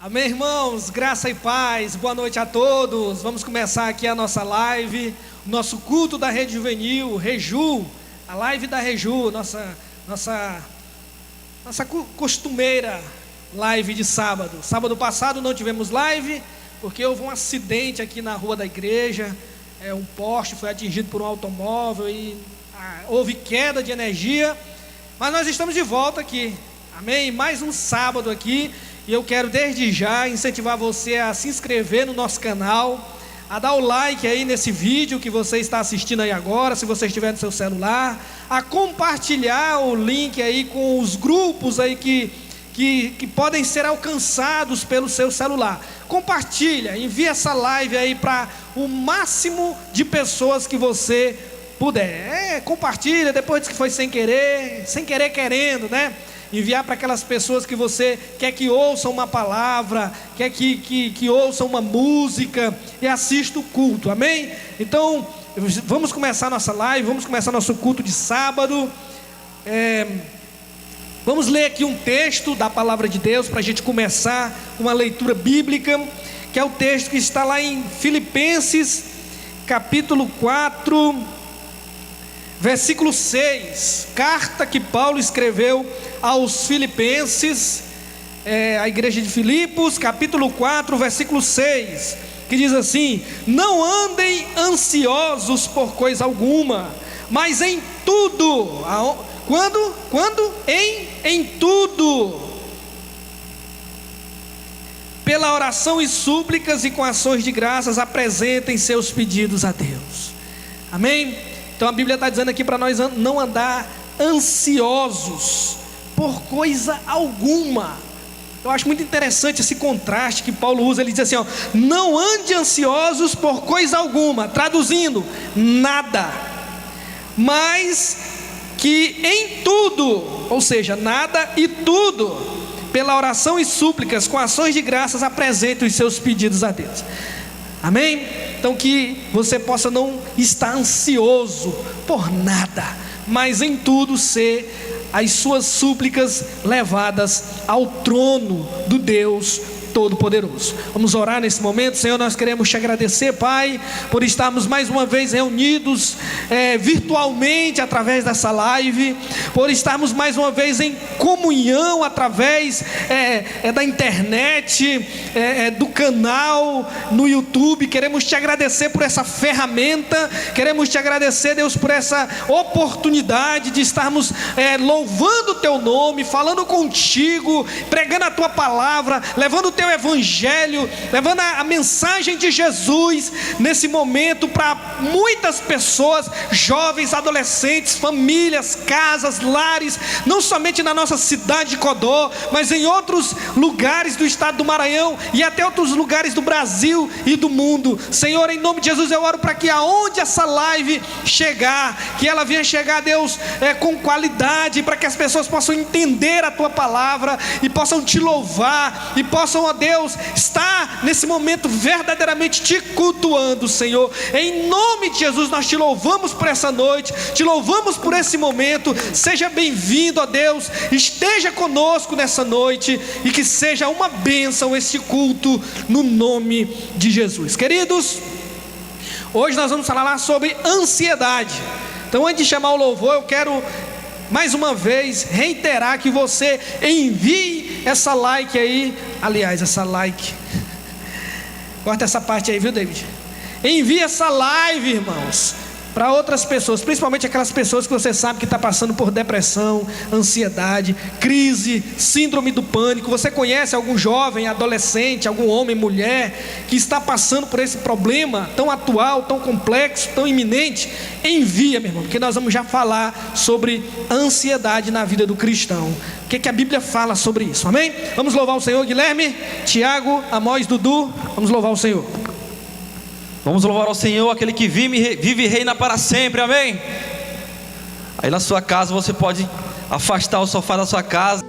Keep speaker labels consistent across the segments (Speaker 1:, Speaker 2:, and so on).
Speaker 1: Amém, irmãos? Graça e paz, boa noite a todos. Vamos começar aqui a nossa live, o nosso culto da Rede Juvenil, Reju, a live da Reju, nossa costumeira live de sábado. Sábado passado não tivemos live, porque houve um acidente aqui na rua da igreja, um poste foi atingido por um automóvel e houve queda de energia, mas nós estamos de volta aqui, amém? Mais um sábado aqui. E eu quero desde já incentivar você a se inscrever no nosso canal, a dar o like aí nesse vídeo que você está assistindo aí agora, se você estiver no seu celular, a compartilhar o link aí com os grupos aí que podem ser alcançados pelo seu celular. Compartilha, envia essa live aí para o máximo de pessoas que você puder. Compartilha, depois que foi sem querer querendo, né? Enviar para aquelas pessoas que você quer que ouçam uma palavra, quer que ouçam uma música e assista o culto, amém? Então, vamos começar nossa live, vamos começar nosso culto de sábado. Vamos ler aqui um texto da palavra de Deus para a gente começar uma leitura bíblica, que é o texto que está lá em Filipenses, capítulo 4, versículo 6, carta que Paulo escreveu aos Filipenses, a igreja de Filipos, capítulo 4, versículo 6, que diz assim: não andem ansiosos por coisa alguma, mas em tudo, quando? Em tudo, pela oração e súplicas e com ações de graças, apresentem seus pedidos a Deus, amém? Então a Bíblia está dizendo aqui para nós não andar ansiosos por coisa alguma. Eu acho muito interessante esse contraste que Paulo usa. Ele diz assim, não ande ansiosos por coisa alguma, traduzindo, nada, mas que em tudo, ou seja, nada e tudo, pela oração e súplicas, com ações de graças, apresente os seus pedidos a Deus, amém? Então que você possa não estar ansioso por nada, mas em tudo ser as suas súplicas levadas ao trono do Deus Todo-Poderoso. Vamos orar nesse momento. Senhor, nós queremos te agradecer, Pai, por estarmos mais uma vez reunidos virtualmente através dessa live, por estarmos mais uma vez em comunhão através da internet, do canal no YouTube. Queremos te agradecer por essa ferramenta, queremos te agradecer, Deus, por essa oportunidade de estarmos louvando o teu nome, falando contigo, pregando a tua palavra, levando o teu evangelho, levando a mensagem de Jesus nesse momento para muitas pessoas, jovens, adolescentes, famílias, casas, lares, não somente na nossa cidade de Codó, mas em outros lugares do estado do Maranhão e até outros lugares do Brasil e do mundo. Senhor, em nome de Jesus eu oro para que aonde essa live chegar, que ela venha chegar, Deus, com qualidade, para que as pessoas possam entender a tua palavra e possam te louvar e possam, ó Deus, estar nesse momento verdadeiramente te cultuando, Senhor. Em nome de Jesus nós te louvamos por essa noite, te louvamos por esse momento. Seja bem-vindo, ó Deus, esteja conosco nessa noite e que seja uma bênção esse culto no nome de Jesus. Queridos, hoje nós vamos falar sobre ansiedade. Então, antes de chamar o louvor, eu quero mais uma vez reiterar que você envie essa like aí. Aliás, essa like, corta essa parte aí, viu, David? Envie essa live, irmãos, para outras pessoas, principalmente aquelas pessoas que você sabe que está passando por depressão, ansiedade, crise, síndrome do pânico. Você conhece algum jovem, adolescente, algum homem, mulher que está passando por esse problema tão atual, tão complexo, tão iminente? Envia, meu irmão, porque nós vamos já falar sobre ansiedade na vida do cristão. O que a Bíblia fala sobre isso, amém? Vamos louvar o Senhor. Guilherme, Tiago, Amós, Dudu, vamos louvar o Senhor.
Speaker 2: Vamos louvar ao Senhor, aquele que vive e reina para sempre, amém? Aí na sua casa você pode afastar o sofá da sua casa.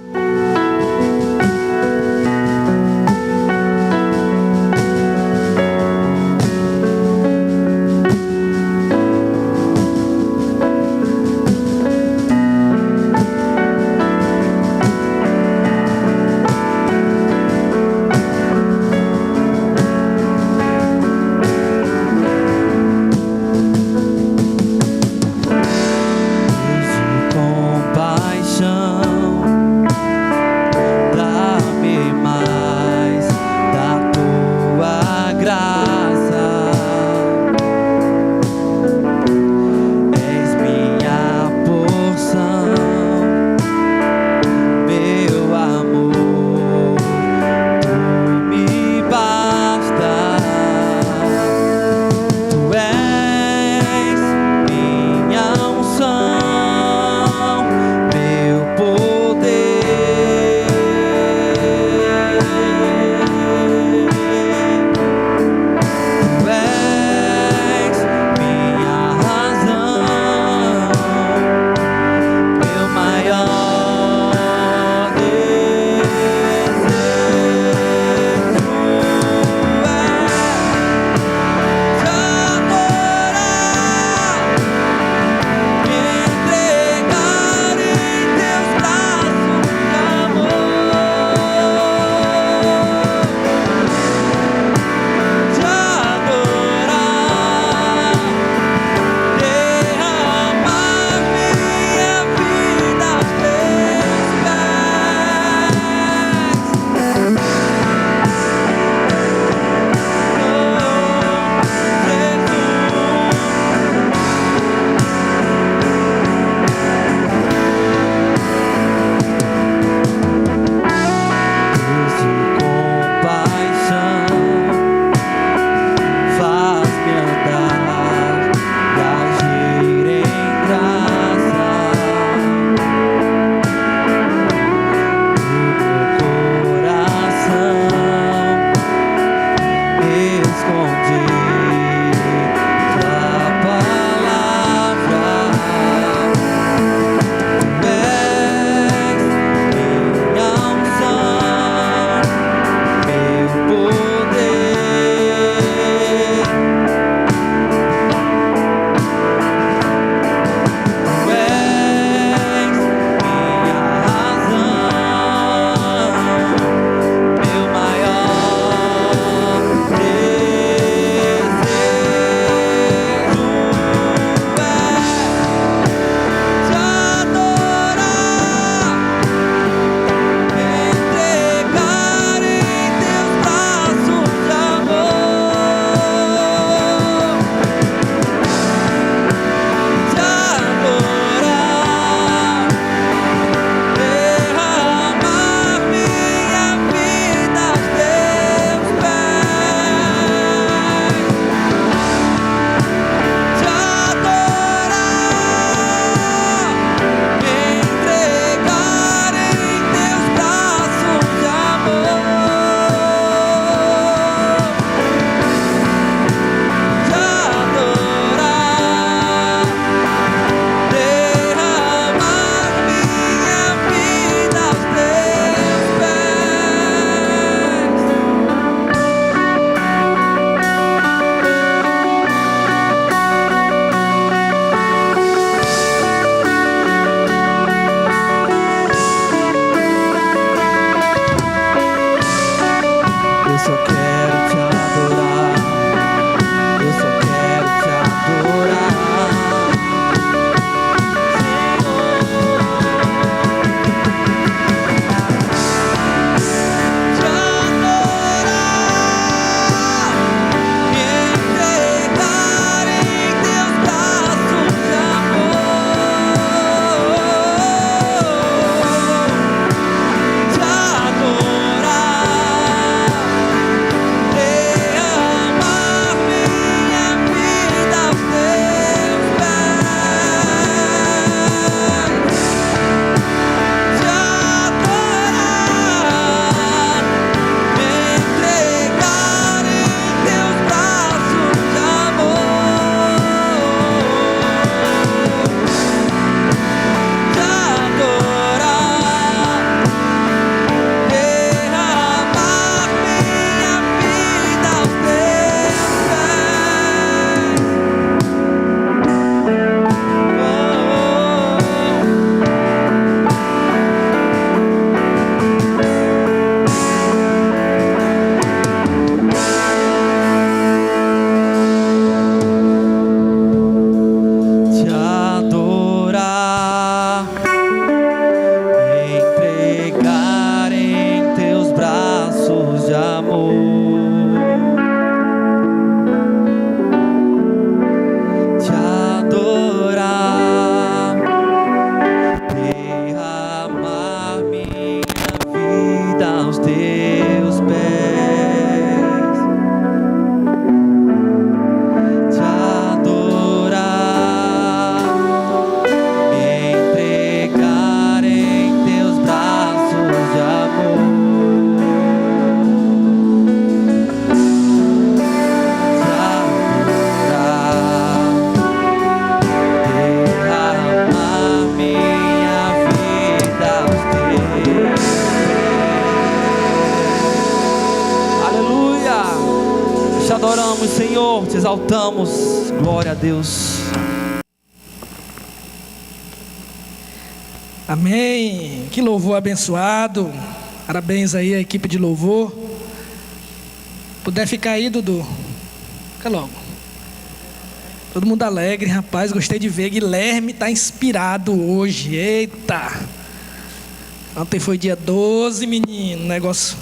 Speaker 2: bendizemos, Senhor, te exaltamos. Glória a Deus.
Speaker 1: Amém. Que louvor abençoado. Parabéns aí à equipe de louvor. Puder ficar aí, Dudu. Fica logo. Todo mundo alegre, rapaz. Gostei de ver. Guilherme está inspirado hoje. Eita. Ontem foi dia 12, menino. Negócio.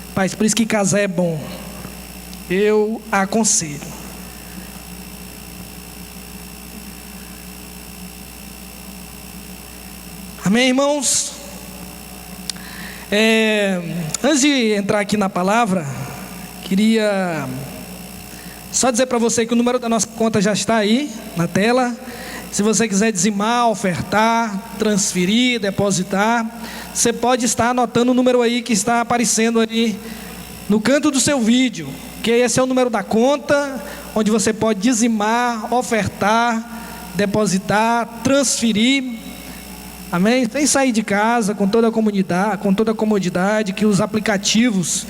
Speaker 1: Rapaz, por isso que casar é bom. Eu aconselho. Amém, irmãos? Antes de entrar aqui na palavra, queria só dizer para você que o número da nossa conta já está aí na tela. Se você quiser dizimar, ofertar, transferir, depositar, você pode estar anotando o número aí que está aparecendo ali no canto do seu vídeo, que esse é o número da conta, onde você pode dizimar, ofertar, depositar, transferir. Amém? Sem sair de casa, com toda a comodidade que os aplicativos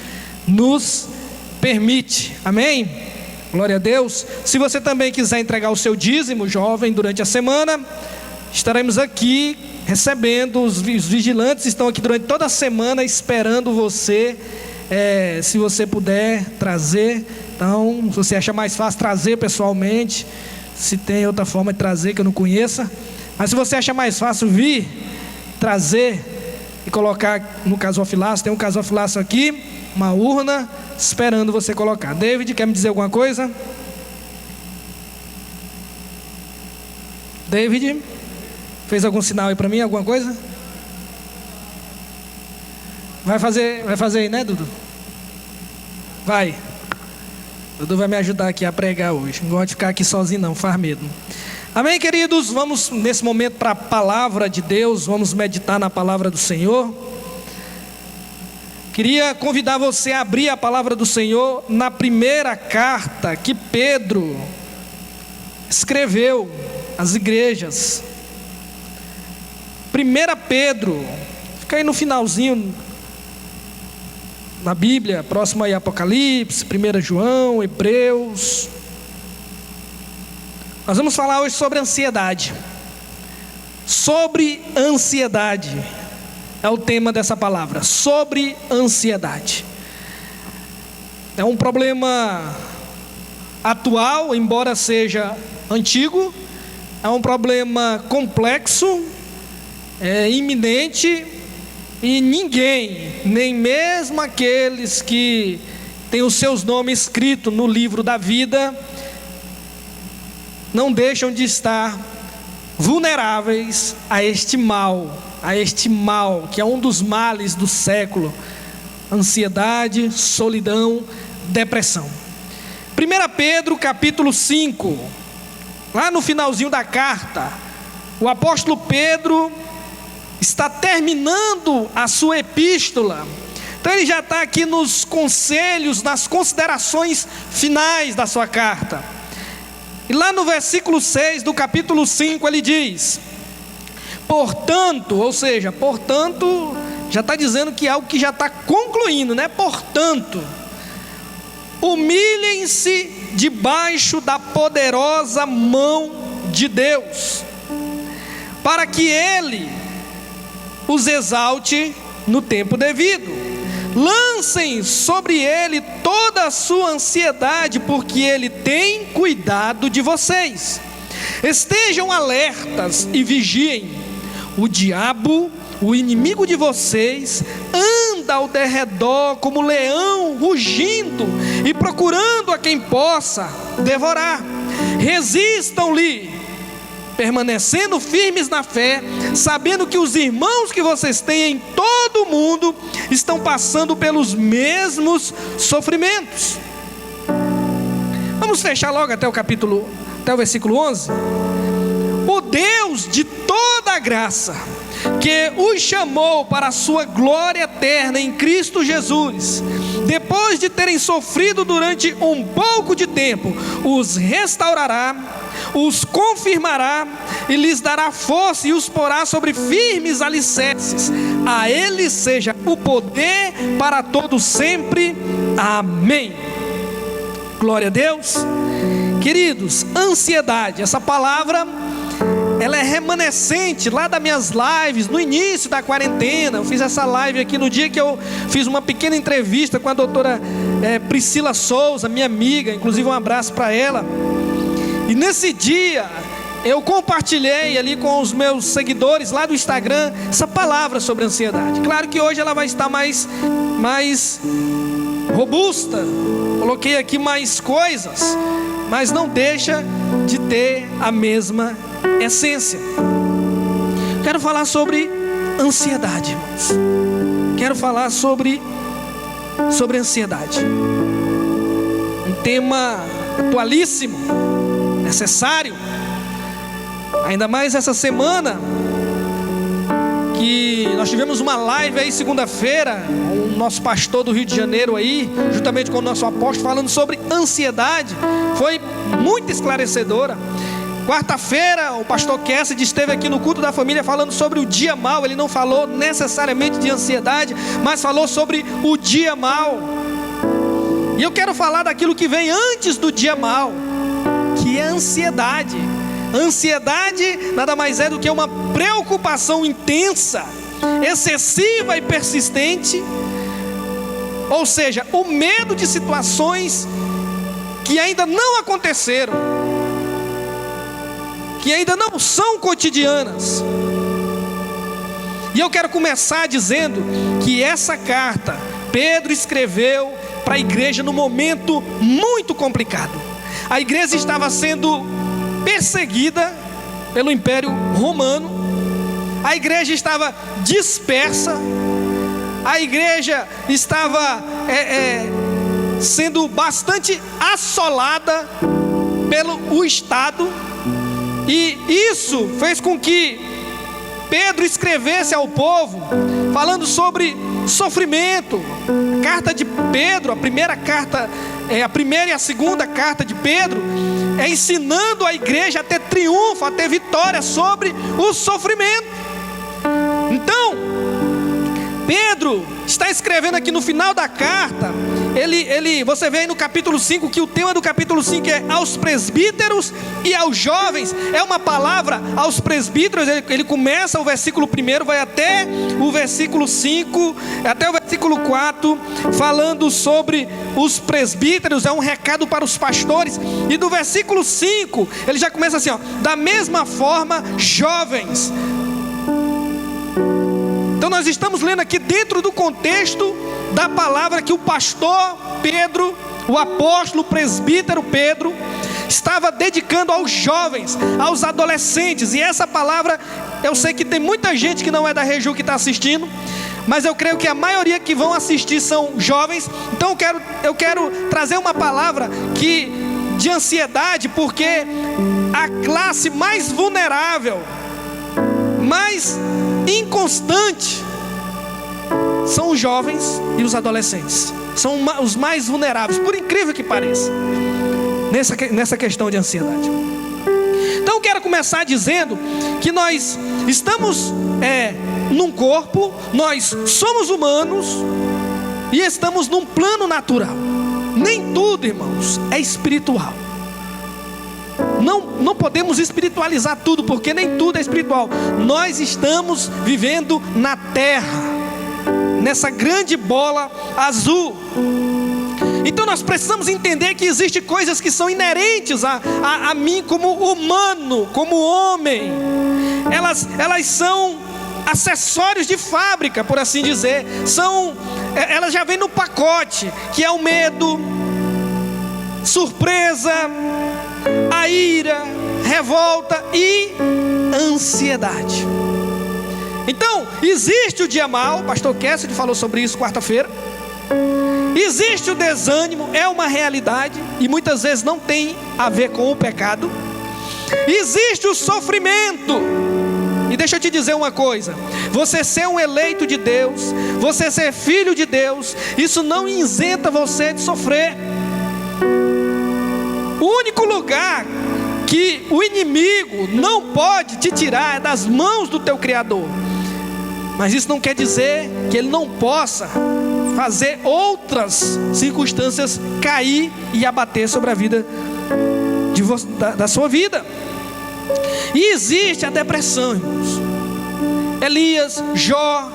Speaker 1: nos permite. Amém? Glória a Deus. Se você também quiser entregar o seu dízimo, jovem, durante a semana, estaremos aqui recebendo, os vigilantes estão aqui durante toda a semana esperando você, se você puder trazer. Então, se você acha mais fácil trazer pessoalmente, se tem outra forma de trazer que eu não conheça, mas se você acha mais fácil vir, trazer e colocar no gasofilaço, tem um gasofilaço aqui, uma urna, esperando você colocar. David, quer me dizer alguma coisa? David, fez algum sinal aí para mim, alguma coisa? Vai fazer aí, né, Dudu? Vai. Dudu vai me ajudar aqui a pregar hoje. Não gosto de ficar aqui sozinho não, faz medo. Amém, queridos? Vamos nesse momento para a palavra de Deus, vamos meditar na palavra do Senhor. Queria convidar você a abrir a palavra do Senhor na primeira carta que Pedro escreveu às igrejas. 1 Pedro, fica aí no finalzinho na Bíblia, próximo aí a Apocalipse, 1 João, Hebreus. Nós vamos falar hoje sobre ansiedade. Sobre ansiedade é o tema dessa palavra. Sobre ansiedade. É um problema atual, embora seja antigo. É um problema complexo, iminente, e ninguém, nem mesmo aqueles que têm os seus nomes escritos no livro da vida, não deixam de estar vulneráveis a este mal, que é um dos males do século: ansiedade, solidão, depressão. 1 Pedro capítulo 5, lá no finalzinho da carta, o apóstolo Pedro está terminando a sua epístola. Então ele já está aqui nos conselhos, nas considerações finais da sua carta. E lá no versículo 6 do capítulo 5 ele diz: portanto, ou seja, portanto, já está dizendo que é algo que já está concluindo, né? Portanto, humilhem-se debaixo da poderosa mão de Deus, para que Ele os exalte no tempo devido. Lancem sobre Ele toda a sua ansiedade, porque Ele tem cuidado de vocês. Estejam alertas e vigiem. O diabo, o inimigo de vocês, anda ao derredor como leão, rugindo e procurando a quem possa devorar. Resistam-lhe, permanecendo firmes na fé, sabendo que os irmãos que vocês têm em todo o mundo estão passando pelos mesmos sofrimentos. Vamos fechar logo até o versículo 11. O Deus de toda a graça, que os chamou para a sua glória eterna em Cristo Jesus, depois de terem sofrido durante um pouco de tempo, os restaurará, os confirmará e lhes dará força e os porá sobre firmes alicerces. A Ele seja o poder para todos sempre. Amém. Glória a Deus. Queridos, ansiedade, essa palavra, ela é remanescente lá das minhas lives, no início da quarentena. Eu fiz essa live aqui no dia que eu fiz uma pequena entrevista com a doutora Priscila Souza, minha amiga, inclusive um abraço para ela. E nesse dia, eu compartilhei ali com os meus seguidores lá do Instagram, essa palavra sobre ansiedade. Claro que hoje ela vai estar mais robusta, coloquei aqui mais coisas, mas não deixa de ter a mesma essência. Quero falar sobre ansiedade, irmãos. Quero falar sobre ansiedade. Um tema atualíssimo, necessário. Ainda mais essa semana que nós tivemos uma live aí segunda-feira, o nosso pastor do Rio de Janeiro aí, juntamente com o nosso apóstolo, falando sobre ansiedade. Foi muito esclarecedora. Quarta-feira, o pastor Cassidy esteve aqui no culto da família falando sobre o dia mau. Ele não falou necessariamente de ansiedade, mas falou sobre o dia mau. E eu quero falar daquilo que vem antes do dia mau, que é a ansiedade. Ansiedade nada mais é do que uma preocupação intensa, excessiva e persistente. Ou seja, o medo de situações que ainda não aconteceram, que ainda não são cotidianas. E eu quero começar dizendo que essa carta Pedro escreveu para a igreja num momento muito complicado. A igreja estava sendo perseguida pelo Império Romano, a igreja estava dispersa, a igreja estava sendo bastante assolada pelo Estado, e isso fez com que Pedro escrevesse ao povo falando sobre sofrimento. A carta de Pedro, a primeira e a segunda carta de Pedro, ensinando a igreja a ter triunfo, a ter vitória sobre o sofrimento. Então, Pedro está escrevendo aqui no final da carta, você vê aí no capítulo 5 que o tema do capítulo 5 é aos presbíteros e aos jovens. É uma palavra aos presbíteros. Ele começa o versículo 1, vai até o versículo 5, até o versículo 4, falando sobre os presbíteros. É um recado para os pastores. E do versículo 5 ele já começa assim, da mesma forma, jovens. Então nós estamos lendo aqui dentro do contexto da palavra que o pastor Pedro, o apóstolo, o presbítero Pedro, estava dedicando aos jovens, aos adolescentes. E essa palavra, eu sei que tem muita gente que não é da Reju que está assistindo, mas eu creio que a maioria que vão assistir são jovens. Então eu quero trazer uma palavra de ansiedade, porque a classe mais vulnerável, mais inconstante, são os jovens e os adolescentes. São os mais vulneráveis, por incrível que pareça, nessa questão de ansiedade. Então eu quero começar dizendo que nós estamos num corpo, nós somos humanos e estamos num plano natural. Nem tudo, irmãos, é espiritual. Não podemos espiritualizar tudo, porque nem tudo é espiritual. Nós estamos vivendo na terra, nessa grande bola azul. Então nós precisamos entender que existem coisas que são inerentes a mim como humano, como homem. Elas são acessórios de fábrica, por assim dizer. Elas já vêm no pacote, que é o medo, surpresa, a ira, revolta e ansiedade. Então, existe o dia mau, o pastor Cassidy falou sobre isso quarta-feira. Existe o desânimo, é uma realidade, e muitas vezes não tem a ver com o pecado. Existe o sofrimento, e deixa eu te dizer uma coisa: você ser um eleito de Deus, você ser filho de Deus, isso não isenta você de sofrer. O único lugar que o inimigo não pode te tirar é das mãos do teu Criador. Mas isso não quer dizer que ele não possa fazer outras circunstâncias cair e abater sobre a vida da sua vida. E existe a depressão, irmãos. Elias, Jó,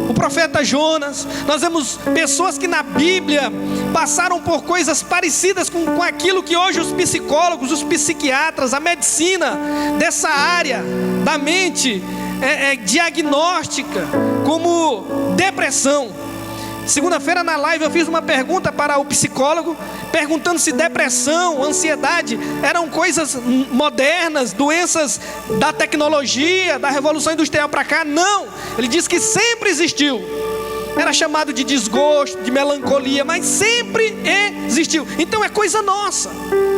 Speaker 1: o profeta Jonas. Nós vemos pessoas que na Bíblia passaram por coisas parecidas com aquilo que hoje os psicólogos, os psiquiatras, a medicina dessa área da mente diagnóstica como depressão. Segunda-feira na live eu fiz uma pergunta para o psicólogo, perguntando se depressão, ansiedade eram coisas modernas, doenças da tecnologia, da Revolução Industrial para cá. Não, ele disse que sempre existiu. Era chamado de desgosto, de melancolia, mas sempre existiu. Então é coisa nossa.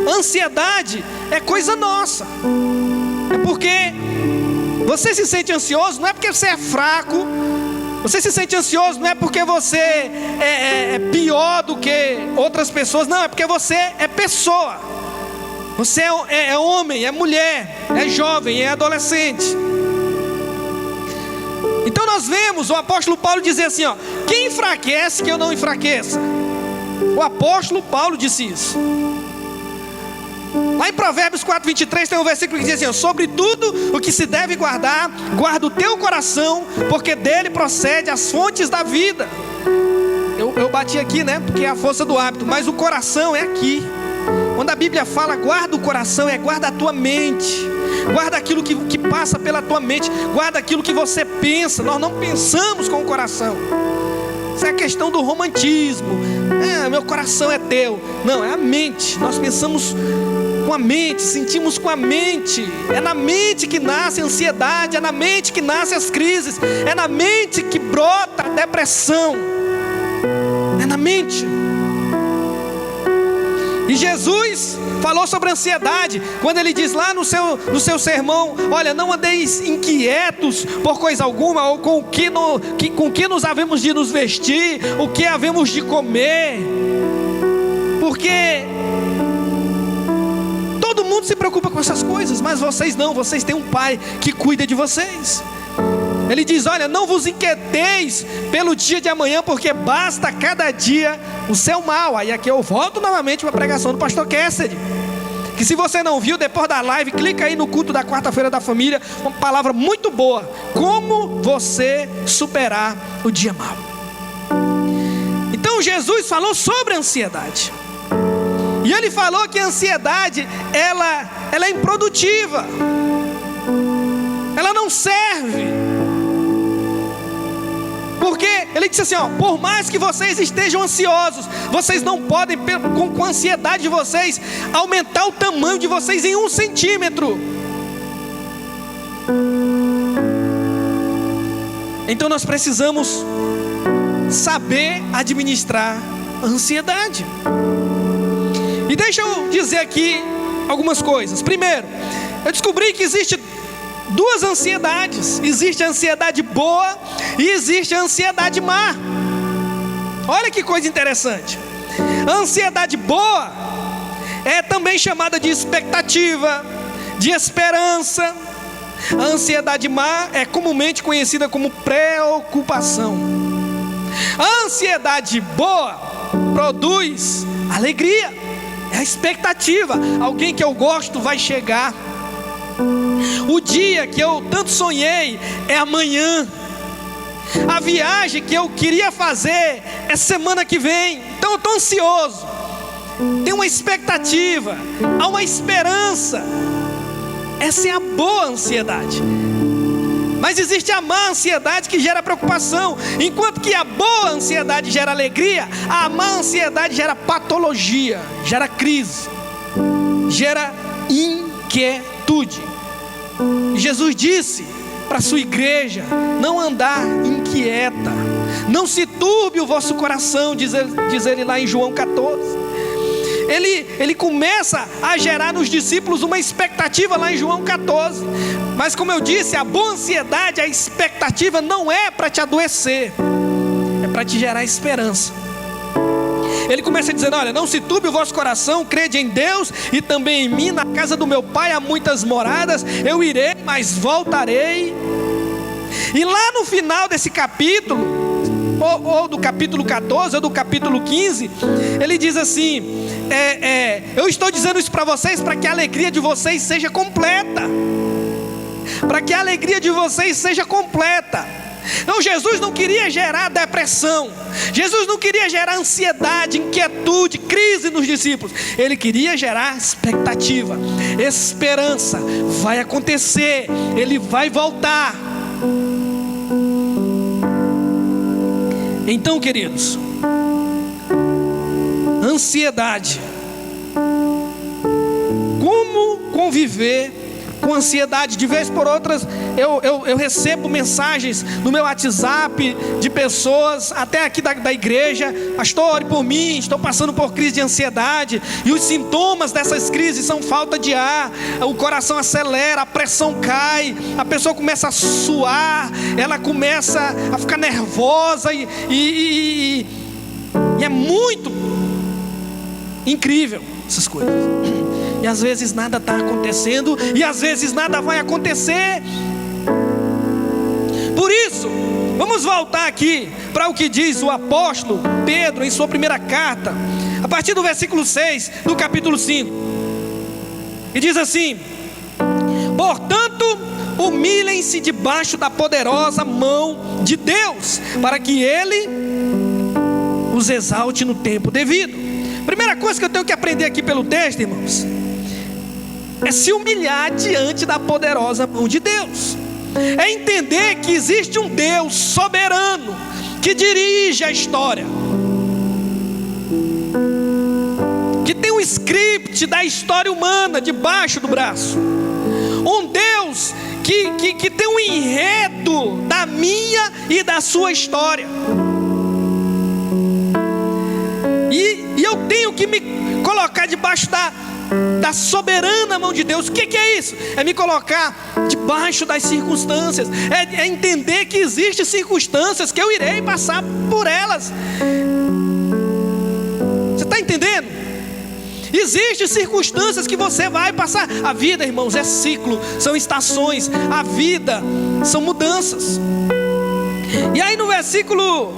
Speaker 1: Ansiedade é coisa nossa. É porque você se sente ansioso, não é porque você é fraco. Você se sente ansioso não é porque você é pior do que outras pessoas. Não, é porque você é pessoa. Você é homem, é mulher, é jovem, é adolescente. Então nós vemos o apóstolo Paulo dizer assim, ó: quem enfraquece que eu não enfraqueça? O apóstolo Paulo disse isso. Lá em Provérbios 4:23 tem um versículo que diz assim, ó: sobre tudo o que se deve guardar, guarda o teu coração, porque dele procede as fontes da vida. Eu bati aqui, né? Porque é a força do hábito, mas o coração é aqui. Quando a Bíblia fala guarda o coração, guarda a tua mente, guarda aquilo que passa pela tua mente, guarda aquilo que você pensa. Nós não pensamos com o coração. Isso é a questão do romantismo. Meu coração é teu. Não, é a mente. Nós pensamos com a mente, sentimos com a mente. É na mente que nasce a ansiedade, é na mente que nascem as crises, é na mente que brota a depressão. É na mente. E Jesus falou sobre a ansiedade, quando ele diz lá no seu sermão: olha, não andeis inquietos por coisa alguma, ou com que nos havemos de nos vestir, o que havemos de comer, porque todo mundo se preocupa com essas coisas, mas vocês não, vocês têm um Pai que cuida de vocês. Ele diz: olha, não vos inquieteis pelo dia de amanhã, porque basta cada dia o seu mal. Aí aqui eu volto novamente para a pregação do pastor Kessedy, que se você não viu, depois da live, clica aí no culto da quarta-feira da família, uma palavra muito boa: como você superar o dia mau. Então Jesus falou sobre a ansiedade, e ele falou que a ansiedade ela é improdutiva, ela não serve. Porque ele disse assim, ó: por mais que vocês estejam ansiosos, vocês não podem, com a ansiedade de vocês, aumentar o tamanho de vocês em 1 centímetro. Então nós precisamos saber administrar a ansiedade. E deixa eu dizer aqui algumas coisas. Primeiro, eu descobri que existe duas ansiedades. Existe a ansiedade boa e existe a ansiedade má. Olha que coisa interessante. A ansiedade boa é também chamada de expectativa, de esperança. A ansiedade má é comumente conhecida como preocupação. A ansiedade boa produz alegria, é a expectativa. Alguém que eu gosto vai chegar. O dia que eu tanto sonhei é amanhã. A viagem que eu queria fazer é semana que vem. Então eu estou ansioso. Tem uma expectativa, há uma esperança. Essa é a boa ansiedade. Mas existe a má ansiedade, que gera preocupação. Enquanto que a boa ansiedade gera alegria, a má ansiedade gera patologia, gera crise, gera inquietude. E Jesus disse para a sua igreja: não andar inquieta, não se turbe o vosso coração, diz ele lá em João 14. Ele começa a gerar nos discípulos uma expectativa lá em João 14. Mas como eu disse, a boa ansiedade, a expectativa não é para te adoecer, é para te gerar esperança. Ele começa dizendo: olha, não se turbe o vosso coração, crede em Deus e também em mim. Na casa do meu pai há muitas moradas, eu irei, mas voltarei. E lá no final desse capítulo, ou do capítulo 14, ou do capítulo 15, ele diz assim: eu estou dizendo isso para vocês para que a alegria de vocês seja completa. Para que a alegria de vocês seja completa. Então Jesus não queria gerar depressão, Jesus não queria gerar ansiedade, inquietude, crise nos discípulos. Ele queria gerar expectativa, esperança. Vai acontecer, Ele vai voltar. Então, queridos, ansiedade. Como conviver com ansiedade? De vez por outras eu recebo mensagens no meu WhatsApp de pessoas, até aqui da igreja: pastor, ore por mim, estou passando por crise de ansiedade. E os sintomas dessas crises são falta de ar, o coração acelera, a pressão cai, a pessoa começa a suar, ela começa a ficar nervosa e é muito incrível essas coisas. E às vezes nada está acontecendo, e às vezes nada vai acontecer. Por isso, vamos voltar aqui para o que diz o apóstolo Pedro em sua primeira carta, a partir do versículo 6 do capítulo 5. E diz assim: portanto, humilhem-se debaixo da poderosa mão de Deus, para que Ele os exalte no tempo devido. Primeira coisa que eu tenho que aprender aqui pelo texto, irmãos, é se humilhar diante da poderosa mão de Deus. É entender que existe um Deus soberano que dirige a história, que tem um script da história humana debaixo do braço. Um Deus que tem um enredo da minha e da sua história. E eu tenho que me colocar debaixo da soberana mão de Deus. O que é isso? É me colocar debaixo das circunstâncias, é entender que existem circunstâncias que eu irei passar por elas. Você está entendendo? Existem circunstâncias que você vai passar. A vida, irmãos, é ciclo, são estações. A vida são mudanças. E aí no versículo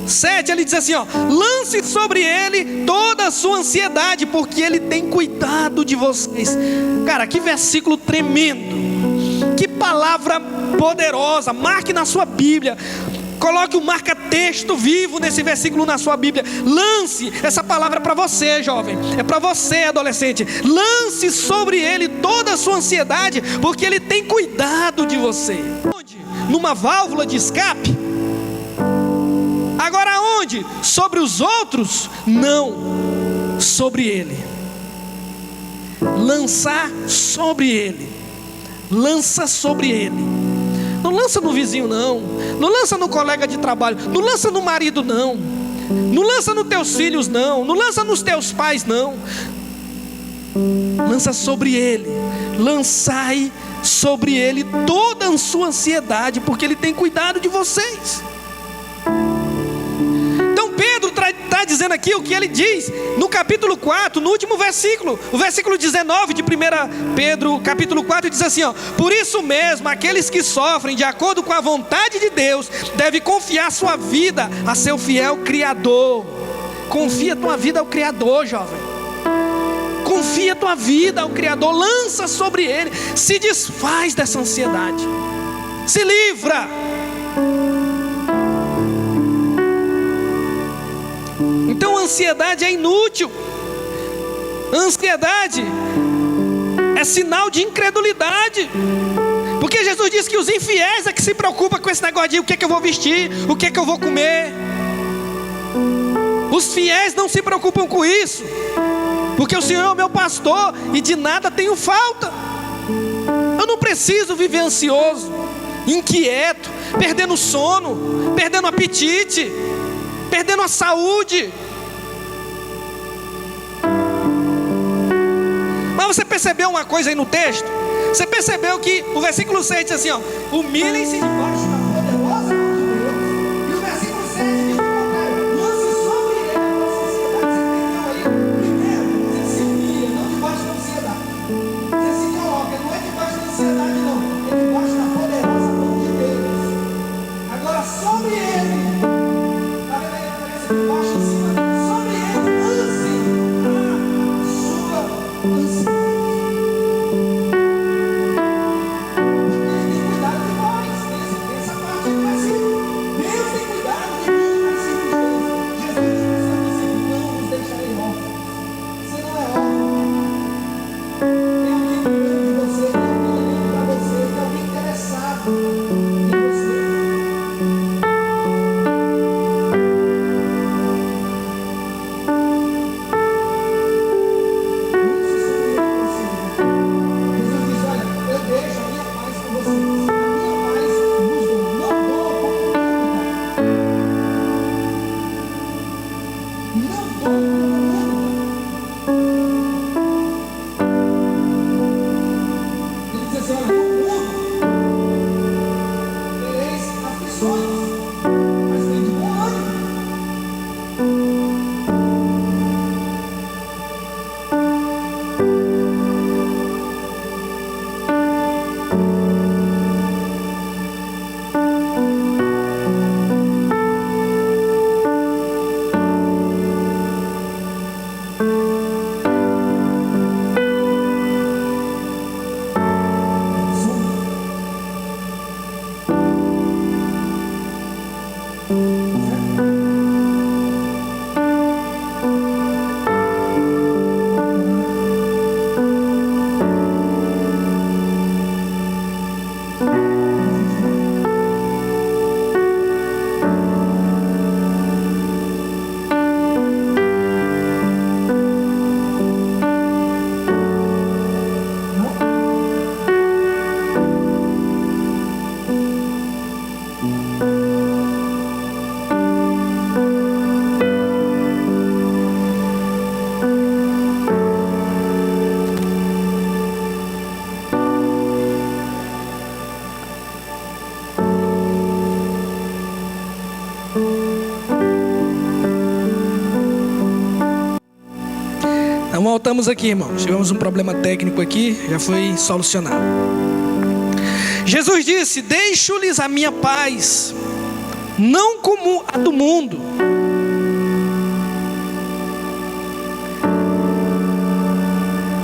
Speaker 1: 7 ele diz assim, ó: lance sobre ele toda a sua ansiedade, porque ele tem cuidado de vocês. Cara, que versículo tremendo, que palavra poderosa. Marque na sua Bíblia, coloque um marca-texto vivo nesse versículo na sua Bíblia. Lance, essa palavra é para você, jovem, é para você, adolescente. Lance sobre ele toda a sua ansiedade, porque ele tem cuidado de você. Onde? Numa válvula de escape? Agora onde? Sobre os outros? Não, sobre ele. Lançar sobre ele. Lança sobre ele. Não lança no vizinho não. Não lança no colega de trabalho. Não lança no marido não. Não lança nos teus filhos não. Não lança nos teus pais não. Lança sobre ele. Lançai sobre ele toda a sua ansiedade, porque ele tem cuidado de vocês. Pedro está dizendo aqui o que ele diz no capítulo 4, no último versículo, o versículo 19 de 1 Pedro capítulo 4 diz assim, ó: por isso mesmo, aqueles que sofrem de acordo com a vontade de Deus devem confiar sua vida a seu fiel Criador. Confia tua vida ao Criador, jovem. Confia tua vida ao Criador. Lança sobre ele. Se desfaz dessa ansiedade. Se livra. Então a ansiedade é inútil. A ansiedade é sinal de incredulidade. Porque Jesus disse que os infiéis é que se preocupam com esse negócio de o que é que eu vou vestir, o que é que eu vou comer. Os fiéis não se preocupam com isso, porque o Senhor é o meu pastor e de nada tenho falta. Eu não preciso viver ansioso, inquieto, perdendo sono, perdendo apetite, perdendo a saúde. Mas você percebeu uma coisa aí no texto? Você percebeu que o versículo 6 diz assim, ó: humilhem-se debaixo da poderosa mão de Deus. E o versículo 7 diz: lance sobre ele a nossa ansiedade. Você entendeu aí? Primeiro, você se humilha, não debaixo da ansiedade. Você se coloca, não é debaixo da ansiedade não, é debaixo da poderosa mão de Deus. Agora sobre ele Ele diz assim: olha, no mundo tereis aflições, mas tem de bom ânimo. Então voltamos aqui, irmãos. Tivemos um problema técnico aqui, já foi solucionado. Jesus disse: deixo-lhes a minha paz, não como a do mundo.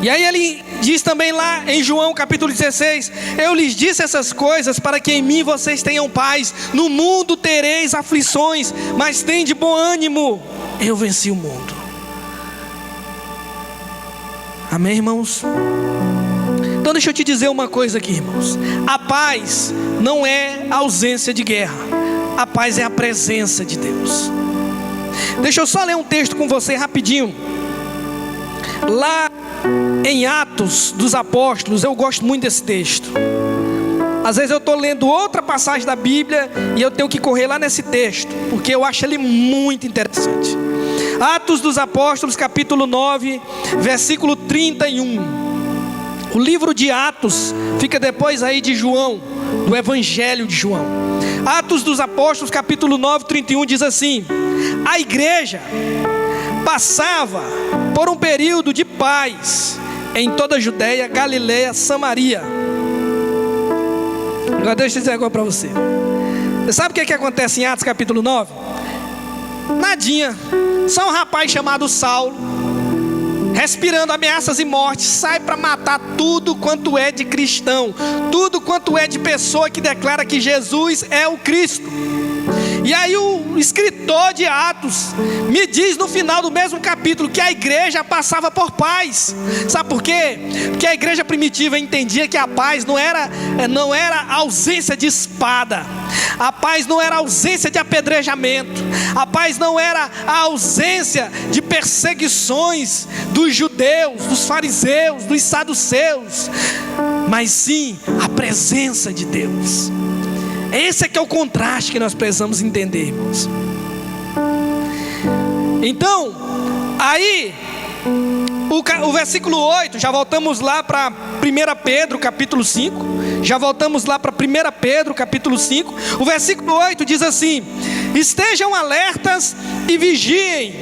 Speaker 1: E aí ele diz também lá em João capítulo 16: eu lhes disse essas coisas para que em mim vocês tenham paz. No mundo tereis aflições, mas tende bom ânimo, eu venci o mundo. Amém, irmãos? Então deixa eu te dizer uma coisa aqui, irmãos. A paz não é a ausência de guerra. A paz é a presença de Deus. Deixa eu só ler um texto com você rapidinho. Lá em Atos dos Apóstolos, eu gosto muito desse texto. Às vezes eu estou lendo outra passagem da Bíblia e eu tenho que correr lá nesse texto, porque eu acho ele muito interessante. Atos dos Apóstolos, capítulo 9, versículo 31. O livro de Atos fica depois aí de João, do Evangelho de João. Atos dos Apóstolos, capítulo 9, 31 diz assim: a igreja passava por um período de paz em toda a Judéia, Galileia, Samaria. Agora deixa eu dizer agora para você. Você sabe o que acontece em Atos capítulo 9? Nadinha. Só um rapaz chamado Saulo, respirando ameaças e morte, sai para matar tudo quanto é de cristão, tudo quanto é de pessoa que declara que Jesus é o Cristo. E aí o escritor de Atos me diz no final do mesmo capítulo que a igreja passava por paz. Sabe por quê? Porque a igreja primitiva entendia que a paz não era ausência de espada. A paz não era ausência de apedrejamento. A paz não era a ausência de perseguições dos judeus, dos fariseus, dos saduceus, mas sim a presença de Deus. Esse é que é o contraste que nós precisamos entender, irmãos. Então, aí, o versículo 8, já voltamos lá para 1 Pedro capítulo 5, já voltamos lá para 1 Pedro capítulo 5, o versículo 8 diz assim: estejam alertas e vigiem,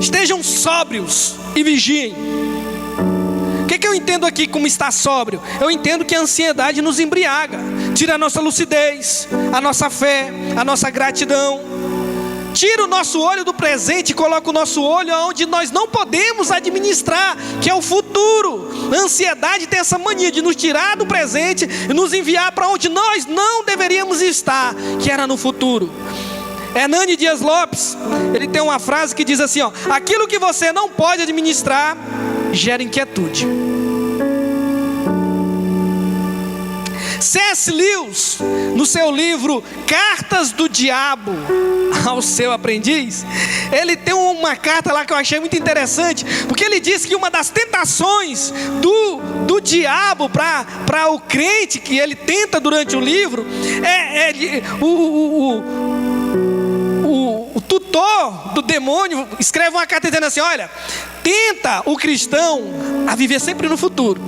Speaker 1: estejam sóbrios e vigiem. O que eu entendo aqui como estar sóbrio? Eu entendo que a ansiedade nos embriaga, tira a nossa lucidez, a nossa fé, a nossa gratidão, tira o nosso olho do presente e coloca o nosso olho onde nós não podemos administrar, que é o futuro. A ansiedade tem essa mania de nos tirar do presente e nos enviar para onde nós não deveríamos estar, que era no futuro. Hernani Dias Lopes, ele tem uma frase que diz assim, ó: aquilo que você não pode administrar gera inquietude. C.S. Lewis, no seu livro Cartas do Diabo ao Seu Aprendiz, ele tem uma carta lá que eu achei muito interessante, porque ele diz que uma das tentações do diabo para o crente, que ele tenta durante o livro, o consultor do demônio escreve uma carta dizendo assim: olha, tenta o cristão a viver sempre no futuro.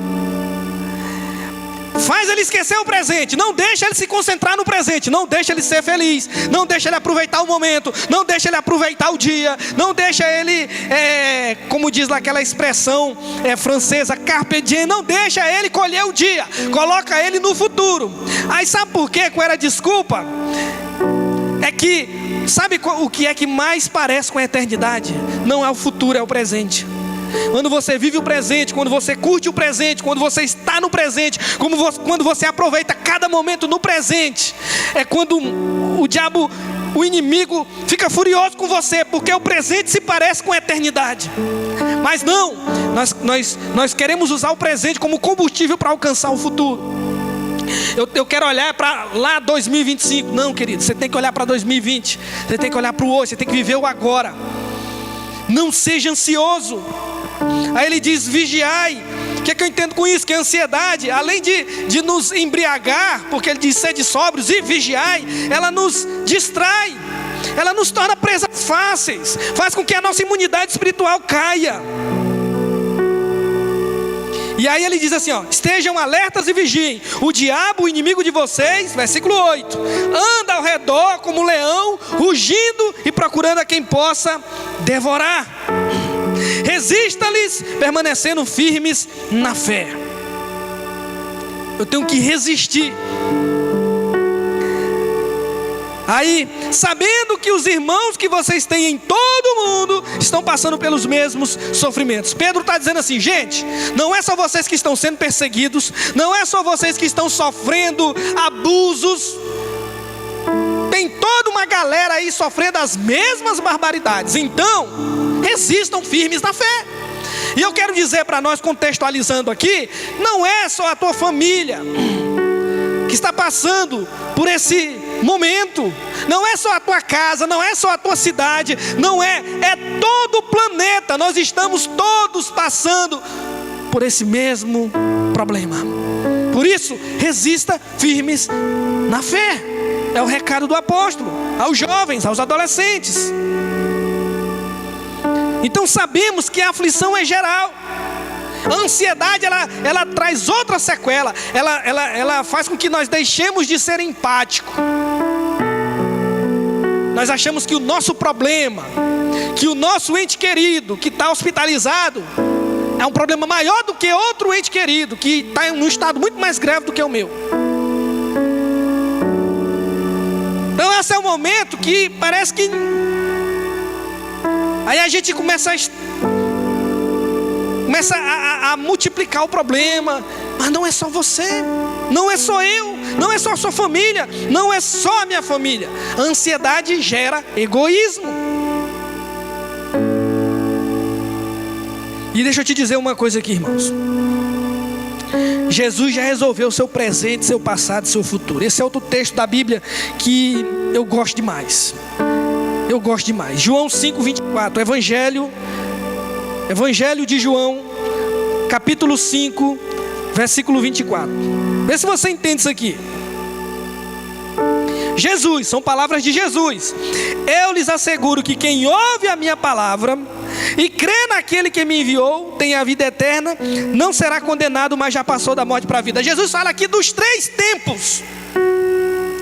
Speaker 1: Faz ele esquecer o presente, não deixa ele se concentrar no presente, não deixa ele ser feliz, não deixa ele aproveitar o momento, não deixa ele aproveitar o dia, não deixa ele, como diz lá aquela expressão francesa, carpe diem, não deixa ele colher o dia, coloca ele no futuro. Aí sabe por quê? Qual era a desculpa? É que, sabe o que é que mais parece com a eternidade? Não é o futuro, é o presente. Quando você vive o presente, quando você curte o presente, quando você está no presente, quando você aproveita cada momento no presente, é quando o diabo, o inimigo, fica furioso com você, porque o presente se parece com a eternidade. Mas não, nós queremos usar o presente como combustível para alcançar o futuro. Eu quero olhar para lá 2025. Não, querido, você tem que olhar para 2020. Você tem que olhar para o hoje, você tem que viver o agora. Não seja ansioso. Aí ele diz: vigiai. O que é que eu entendo com isso? Que a ansiedade, além de nos embriagar, porque ele diz sede sóbrios e vigiai, ela nos distrai, ela nos torna presas fáceis, faz com que a nossa imunidade espiritual caia. E aí ele diz assim, ó: estejam alertas e vigiem. O diabo, o inimigo de vocês, versículo 8, anda ao redor como um leão, rugindo e procurando a quem possa devorar. Resista-lhes, permanecendo firmes na fé. Eu tenho que resistir. Aí, sabendo que os irmãos que vocês têm em todo o mundo estão passando pelos mesmos sofrimentos. Pedro está dizendo assim: gente, não é só vocês que estão sendo perseguidos, não é só vocês que estão sofrendo abusos. Tem toda uma galera aí sofrendo as mesmas barbaridades. Então, resistam firmes na fé. E eu quero dizer para nós, contextualizando aqui, não é só a tua família que está passando por esse momento, não é só a tua casa, não é só a tua cidade, não é todo o planeta. Nós estamos todos passando por esse mesmo problema. Por isso, resista firmes na fé. É o recado do apóstolo aos jovens, aos adolescentes. Então sabemos que a aflição é geral. A ansiedade, ela traz outra sequela. Ela faz com que nós deixemos de ser empáticos. Nós achamos que o nosso problema, que o nosso ente querido que está hospitalizado, é um problema maior do que outro ente querido que está em um estado muito mais grave do que o meu. Então esse é o momento que parece que aí a gente começa a multiplicar o problema. Mas não é só você, não é só eu, não é só a sua família, não é só a minha família. A ansiedade gera egoísmo. E deixa eu te dizer uma coisa aqui, irmãos. Jesus já resolveu o seu presente, seu passado, seu futuro. Esse é outro texto da Bíblia que eu gosto demais. Eu gosto demais. João 5:24, Evangelho de João, capítulo 5, versículo 24. Vê se você entende isso aqui. Jesus, são palavras de Jesus: eu lhes asseguro que quem ouve a minha palavra e crê naquele que me enviou tem a vida eterna, não será condenado, mas já passou da morte para a vida. Jesus fala aqui dos 3 tempos.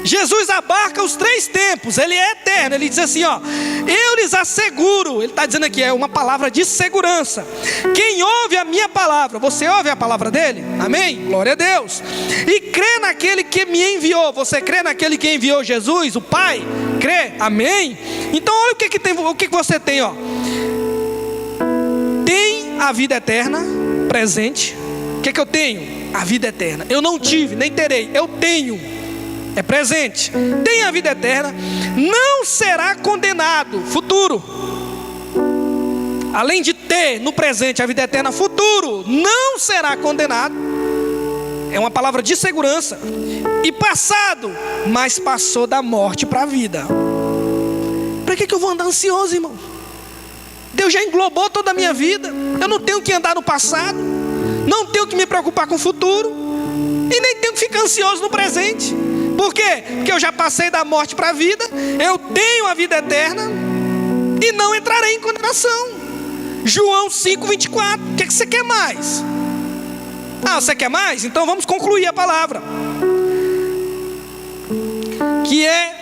Speaker 1: Jesus abarca os 3 tempos, ele é eterno. Ele diz assim, ó: eu lhes asseguro. Ele está dizendo aqui, é uma palavra de segurança. Quem ouve a minha palavra, você ouve a palavra dele? Amém? Glória a Deus. E crê naquele que me enviou. Você crê naquele que enviou Jesus, o Pai? Crê? Amém? Então olha o que você tem, ó. Tem a vida eterna presente. O que eu tenho? A vida eterna. Eu não tive, nem terei, eu tenho. É presente. Tem a vida eterna, não será condenado. Futuro. Além de ter no presente a vida eterna, futuro, não será condenado. É uma palavra de segurança. E passado, mas passou da morte para a vida. Para que eu vou andar ansioso, irmão? Deus já englobou toda a minha vida. Eu não tenho que andar no passado, não tenho que me preocupar com o futuro, e nem tenho que ficar ansioso no presente. Por quê? Porque eu já passei da morte para a vida, eu tenho a vida eterna. entrarei em condenação. João 5:24. O que você quer mais? Você quer mais? Então vamos concluir a palavra.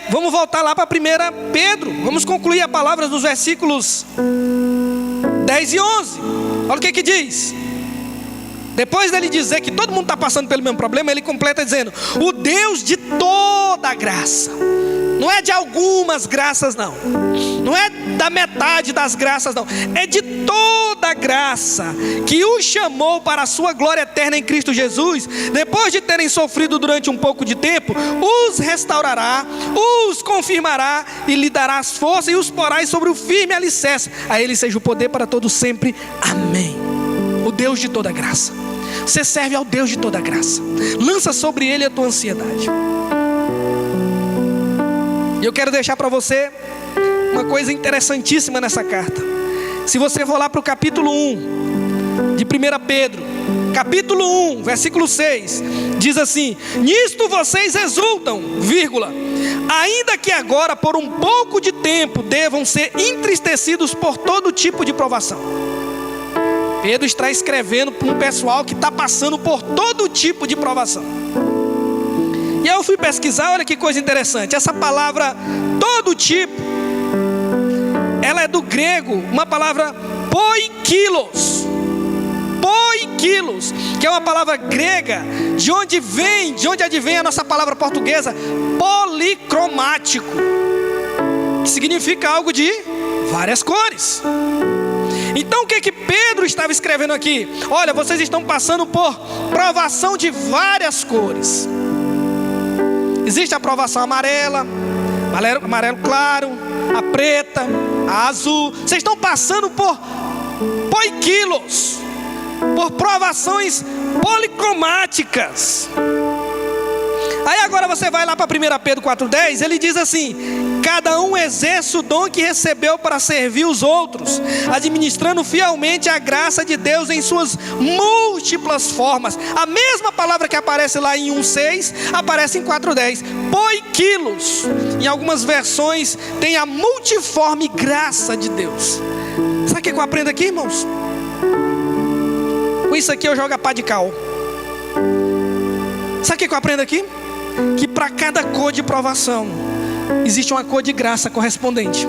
Speaker 1: Vamos voltar lá para 1 Pedro. Vamos concluir a palavra dos versículos 10 e 11. Olha o que diz. Depois dele dizer que todo mundo está passando pelo mesmo problema, ele completa dizendo: o Deus de toda graça. Não é de algumas graças, não. Não é da metade das graças, não. É de toda graça, que os chamou para a sua glória eterna em Cristo Jesus, depois de terem sofrido durante um pouco de tempo, os restaurará, os confirmará e lhe dará as forças e os porá sobre o firme alicerce. A ele seja o poder para todos sempre. Amém. O Deus de toda graça. Você serve ao Deus de toda graça. Lança sobre ele a tua ansiedade. E eu quero deixar para você uma coisa interessantíssima nessa carta. Se você for lá para o capítulo 1 de 1 Pedro, capítulo 1, versículo 6, diz assim: nisto vocês exultam, vírgula, ainda que agora por um pouco de tempo devam ser entristecidos por todo tipo de provação. Pedro está escrevendo para um pessoal que está passando por todo tipo de provação. E aí eu fui pesquisar, olha que coisa interessante. Essa palavra todo tipo, ela é do grego, uma palavra poikilos. Poikilos, que é uma palavra grega, de onde advém a nossa palavra portuguesa policromático, que significa algo de várias cores. Então o que Pedro estava escrevendo aqui? Olha, vocês estão passando por provação de várias cores. Existe a provação amarelo claro, a preta, a azul. Vocês estão passando por poikilos, por provações policromáticas. Aí agora você vai lá para 1 Pedro 4,10, ele diz assim: cada um exerce o dom que recebeu para servir os outros, administrando fielmente a graça de Deus em suas múltiplas formas. A mesma palavra que aparece lá em 1,6 aparece em 4,10, poikilos. Em algumas versões tem a multiforme graça de Deus. Sabe o que eu aprendo aqui, irmãos? Com isso aqui eu jogo a pá de cal. Sabe o que eu aprendo aqui? Que para cada cor de provação existe uma cor de graça correspondente.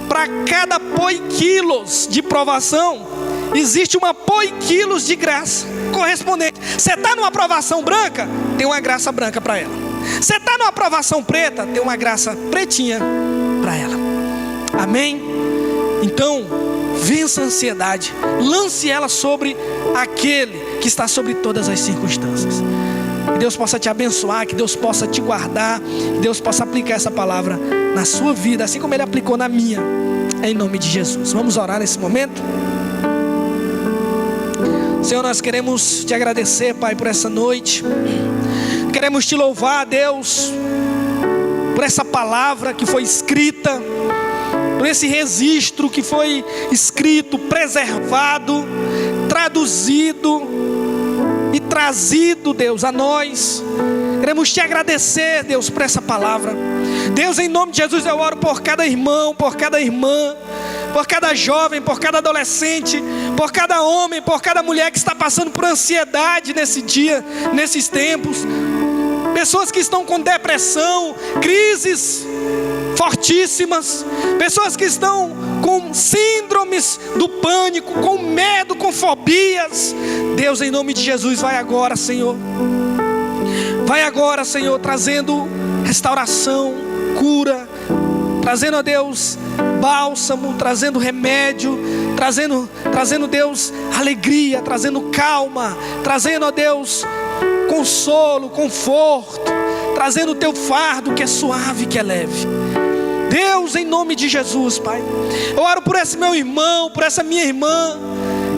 Speaker 1: Para cada poikilos de provação existe uma poikilos de graça correspondente. Você está numa provação branca, tem uma graça branca para ela. Você está numa provação preta, tem uma graça pretinha para ela. Amém? Então, vença a ansiedade, lance ela sobre aquele que está sobre todas as circunstâncias. Que Deus possa te abençoar, que Deus possa te guardar, que Deus possa aplicar essa palavra na sua vida, assim como Ele aplicou na minha, em nome de Jesus. Vamos orar nesse momento? Senhor, nós queremos te agradecer, Pai, por essa noite. Queremos te louvar, Deus, por essa palavra que foi escrita, por esse registro que foi escrito, preservado, traduzido e trazido, Deus, a nós. Queremos te agradecer, Deus, por essa palavra. Deus, em nome de Jesus, eu oro por cada irmão, por cada irmã, por cada jovem, por cada adolescente, por cada homem, por cada mulher que está passando por ansiedade nesse dia, nesses tempos. Pessoas que estão com depressão, crises fortíssimas, pessoas que estão com síndromes do pânico, com medo, com fobias. Deus, em nome de Jesus, vai agora, Senhor. Vai agora, Senhor, trazendo restauração, cura, trazendo, ó Deus, bálsamo, trazendo remédio, trazendo, Deus, alegria, trazendo calma, trazendo, ó Deus, consolo, conforto, trazendo o teu fardo que é suave, que é leve. Deus, em nome de Jesus, Pai, eu oro por esse meu irmão, por essa minha irmã,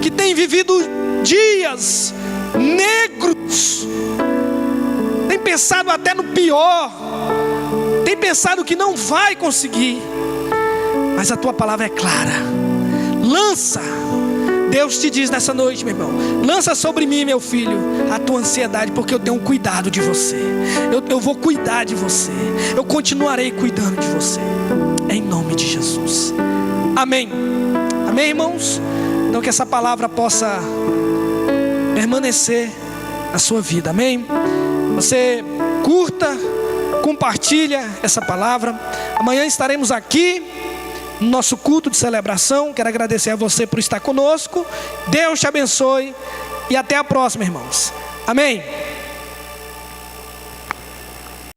Speaker 1: que tem vivido dias negros, tem pensado até no pior, tem pensado que não vai conseguir, mas a tua palavra é clara. Lança, Deus te diz nessa noite, meu irmão, lança sobre mim, meu filho, a tua ansiedade, porque eu tenho cuidado de você. Eu vou cuidar de você, eu continuarei cuidando de você, em nome nome de Jesus. Amém. Amém, irmãos? Então que essa palavra possa permanecer na sua vida. Amém? Você curta, compartilha essa palavra. Amanhã estaremos aqui no nosso culto de celebração. Quero agradecer a você por estar conosco. Deus te abençoe e até a próxima, irmãos. Amém.